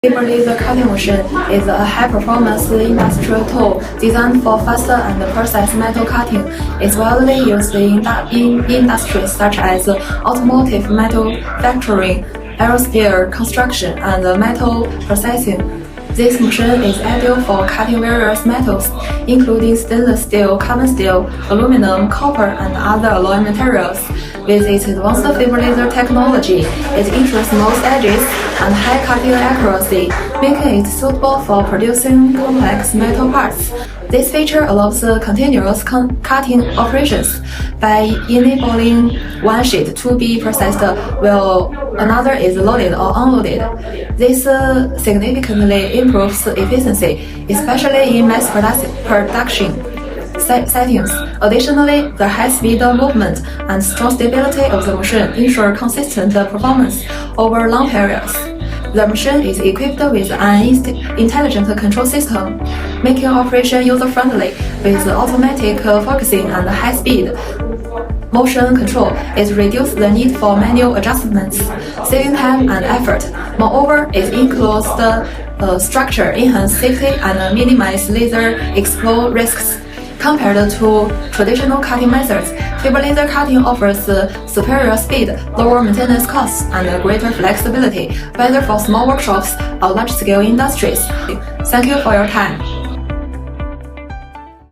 Fiber laser cutting machine is a high-performance industrial tool designed for faster and precise metal cutting. It's widely used in industries such as automotive manufacturing, aerospace construction, and metal processing. This machine is ideal for cutting various metals, including stainless steel, carbon steel, aluminum, copper, and other alloy materials. With its advanced fiber laser technology, it ensures smooth edges and high cutting accuracy, making it suitable for producing complex metal parts. This feature allows continuous cutting operations by enabling one sheet to be processed while another is loaded or unloaded. This significantly improves efficiency, especially in mass production settings. Additionally, the high-speed movement and strong stability of the machine ensure consistent performance over long periods. The machine is equipped with an intelligent control system, making operation user-friendly with automatic focusing and high-speed motion control. It reduces the need for manual adjustments, saving time and effort. Moreover, it includes the structure, enhance safety, and minimize laser explode risks. Compared to traditional cutting methods, fiber laser cutting offers superior speed, lower maintenance costs, and greater flexibility, whether for small workshops or large-scale industries. Thank you for your time.